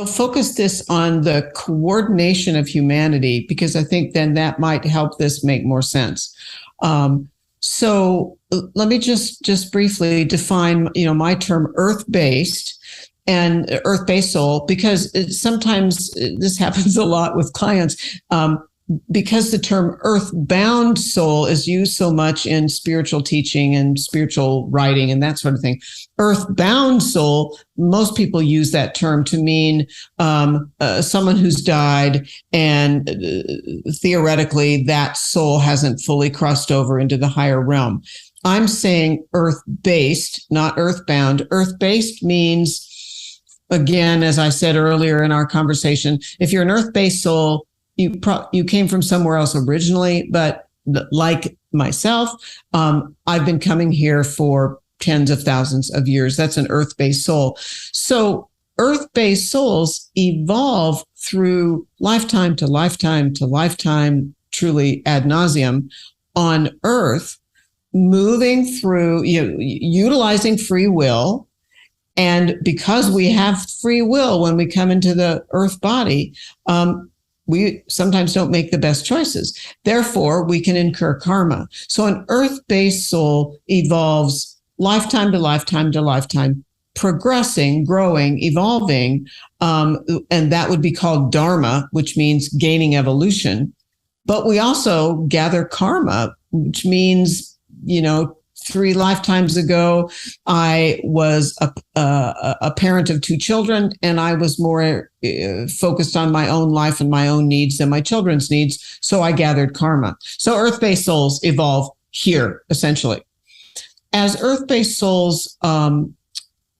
focus this on the coordination of humanity, because I think then that might help this make more sense. So let me just briefly define, my term earth-based and earth-based soul, because sometimes this happens a lot with clients. Because the term earth-bound soul is used so much in spiritual teaching and spiritual writing and that sort of thing. Earth-bound soul, most people use that term to mean someone who's died, and theoretically that soul hasn't fully crossed over into the higher realm. I'm saying earth-based, not earth-bound. Earth-based means, again, as I said earlier in our conversation, if you're an earth-based soul, you came from somewhere else originally, but like myself, I've been coming here for tens of thousands of years. That's an earth-based soul. So earth-based souls evolve through lifetime to lifetime to lifetime, truly ad nauseum on Earth, moving through, utilizing free will. And because we have free will when we come into the Earth body, we sometimes don't make the best choices. Therefore, we can incur karma. So an earth-based soul evolves lifetime to lifetime to lifetime, progressing, growing, evolving, and that would be called dharma, which means gaining evolution. But we also gather karma, which means, 3 lifetimes ago, I was a parent of 2 children, and I was more focused on my own life and my own needs than my children's needs. So I gathered karma. So earth-based souls evolve here, essentially. As earth-based souls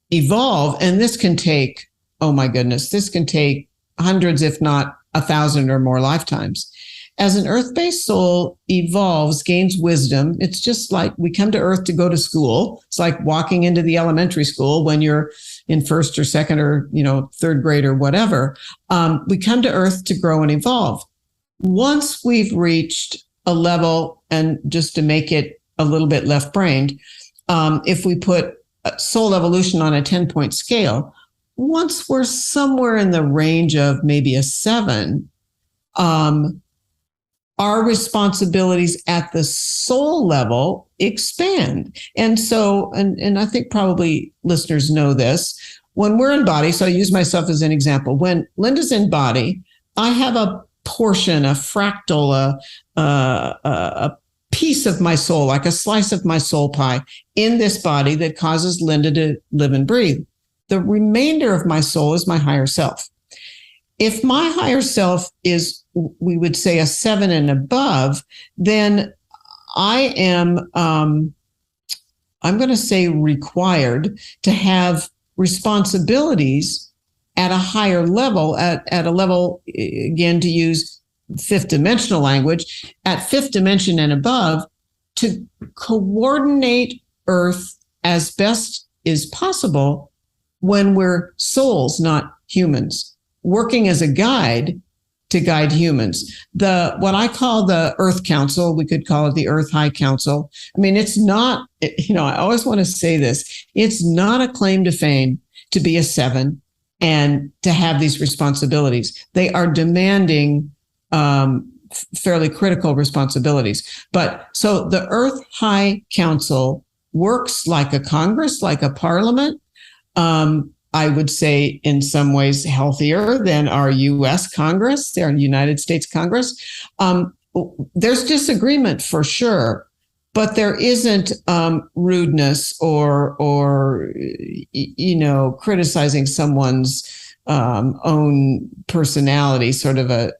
evolve, and this can take, this can take hundreds, if not 1,000 or more lifetimes. As an earth-based soul evolves, gains wisdom, it's just like we come to Earth to go to school. It's like walking into the elementary school when you're in first or second or, third grade or whatever. We come to Earth to grow and evolve. Once we've reached a level, and just to make it a little bit left-brained, if we put soul evolution on a 10-point scale, once we're somewhere in the range of maybe a 7, our responsibilities at the soul level expand. And so, and I think probably listeners know this, when we're in body, so I use myself as an example, when Linda's in body, I have a portion, a fractal, a piece of my soul, like a slice of my soul pie in this body that causes Linda to live and breathe. The remainder of my soul is my higher self. If my higher self is, we would say, a 7 and above, then I am, I'm going to say, required to have responsibilities at a higher level, at a level, again, to use fifth dimensional language, at fifth dimension and above, to coordinate Earth as best is possible when we're souls, not humans, working as a guide to guide humans. What I call the Earth Council, we could call it the Earth High Council. I mean, it's not, I always want to say this, it's not a claim to fame to be a 7 and to have these responsibilities. They are demanding fairly critical responsibilities. But so the Earth High Council works like a Congress, like a parliament. I would say in some ways healthier than our U.S. Congress, our United States Congress. There's disagreement for sure, but there isn't rudeness or criticizing someone's own personality, sort of a,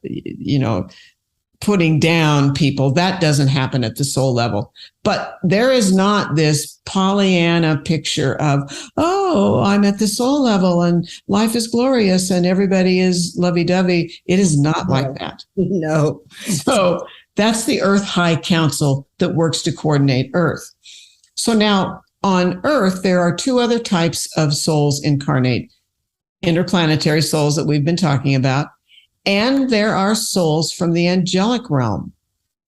putting down people. That doesn't happen at the soul level. But there is not this Pollyanna picture of, oh, I'm at the soul level and life is glorious and everybody is lovey-dovey. It is not like that. No. So that's the Earth High Council that works to coordinate Earth. So now on Earth, there are 2 other types of souls incarnate: interplanetary souls that we've been talking about, and there are souls from the angelic realm.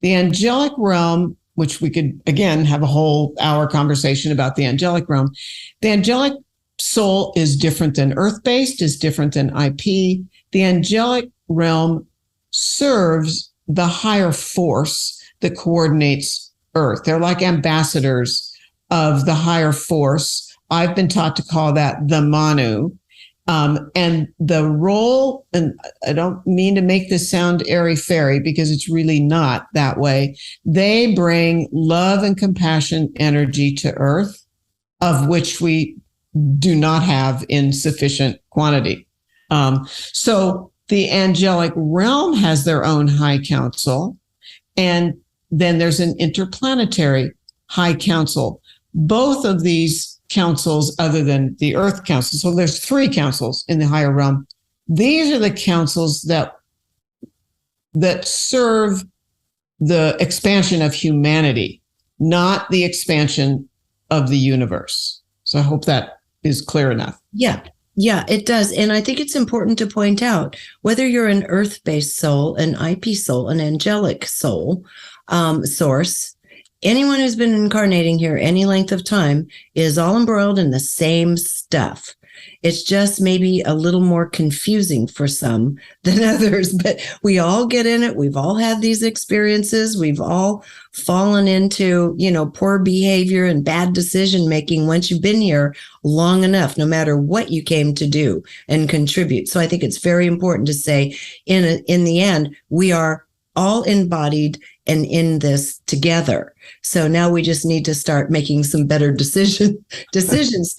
The angelic realm, which we could, again, have a whole hour conversation about the angelic realm. The angelic soul is different than earth-based, is different than IP. The angelic realm serves the higher force that coordinates Earth. They're like ambassadors of the higher force. I've been taught to call that the Manu. And the role, and I don't mean to make this sound airy-fairy because it's really not that way. They bring love and compassion energy to Earth, of which we do not have in sufficient quantity. So the angelic realm has their own high council, and then there's an interplanetary high council. Both of these councils, other than the Earth Council, so there's 3 councils in the higher realm. These are the councils that serve the expansion of humanity, not the expansion of the universe. So I hope that is clear enough. Yeah, it does. And I think it's important to point out, whether you're an earth-based soul, an IP soul, an angelic soul source, anyone who's been incarnating here any length of time is all embroiled in the same stuff. It's just maybe a little more confusing for some than others, but we all get in it. We've all had these experiences. We've all fallen into, poor behavior and bad decision making once you've been here long enough, no matter what you came to do and contribute. So I think it's very important to say, in the end, we are all embodied and in this together. So now we just need to start making some better decisions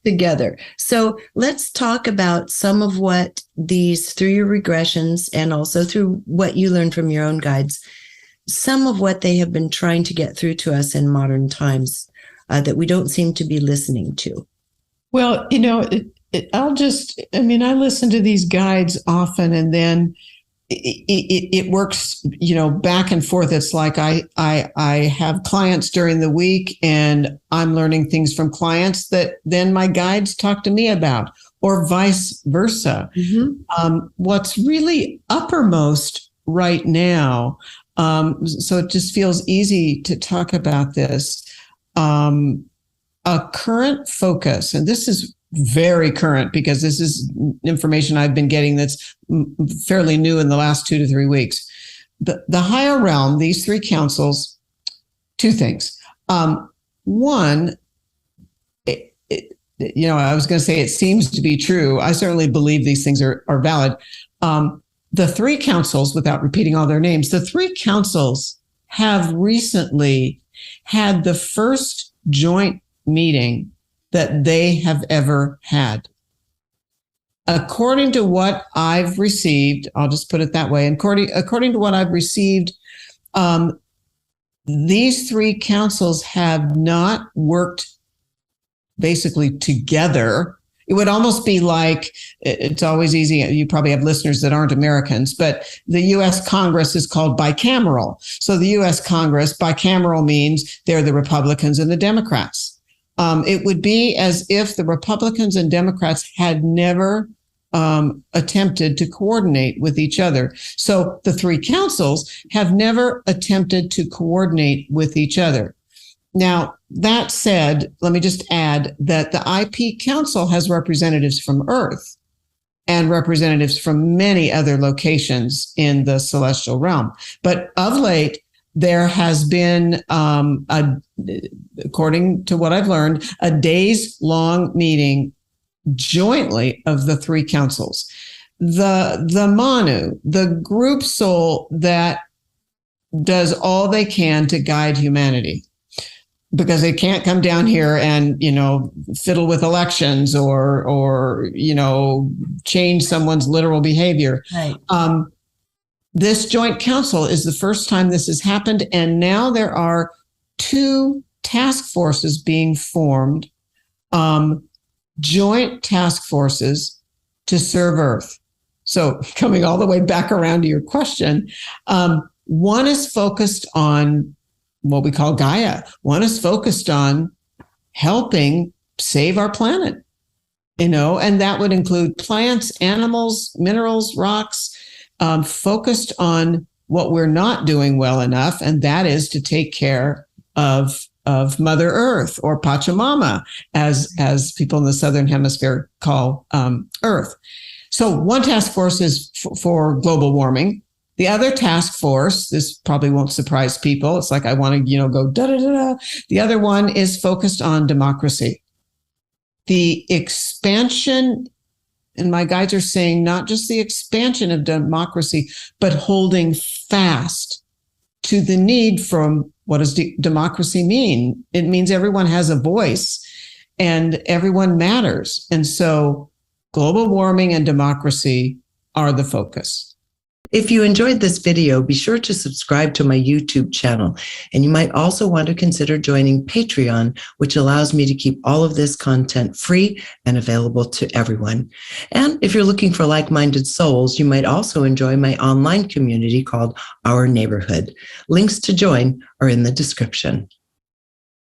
together. So let's talk about some of what these, through your regressions and also through what you learned from your own guides, some of what they have been trying to get through to us in modern times that we don't seem to be listening to. Well, I listen to these guides often, and then it works, back and forth. It's like I have clients during the week, and I'm learning things from clients that then my guides talk to me about, or vice versa. Mm-hmm. What's really uppermost right now, so it just feels easy to talk about this, a current focus, and this is very current because this is information I've been getting that's fairly new in the last 2 to 3 weeks. The higher realm, these 3 councils, 2 things. One, I was going to say it seems to be true. I certainly believe these things are valid. The 3 councils, without repeating all their names, the 3 councils have recently had the first joint meeting that they have ever had. According to what I've received, I'll just put it that way, according to what I've received, these 3 councils have not worked basically together. It would almost be like, it's always easy, you probably have listeners that aren't Americans, but the U.S. Congress is called bicameral. So the U.S. Congress, bicameral means they're the Republicans and the Democrats. It would be as if the Republicans and Democrats had never attempted to coordinate with each other. So the 3 councils have never attempted to coordinate with each other. Now, that said, let me just add that the IP Council has representatives from Earth and representatives from many other locations in the celestial realm. But of late, there has been, according to what I've learned, a days-long meeting jointly of the 3 councils. The Manu, the group soul that does all they can to guide humanity, because they can't come down here and, fiddle with elections or change someone's literal behavior. Right. This joint council is the first time this has happened, and now there are 2 task forces being formed, joint task forces to serve Earth. So coming all the way back around to your question, one is focused on what we call Gaia. One is focused on helping save our planet, and that would include plants, animals, minerals, rocks, focused on what we're not doing well enough, and that is to take care of of Mother Earth, or Pachamama, as people in the Southern Hemisphere call Earth. So one task force is for global warming. The other task force, this probably won't surprise people. It's like I want to, go da da da da. The other one is focused on democracy. The expansion, and my guides are saying not just the expansion of democracy, but holding fast to the need from what does democracy mean? It means everyone has a voice and everyone matters. And so global warming and democracy are the focus. If you enjoyed this video, be sure to subscribe to my YouTube channel. And you might also want to consider joining Patreon, which allows me to keep all of this content free and available to everyone. And if you're looking for like-minded souls, you might also enjoy my online community called Our Neighborhood. Links to join are in the description.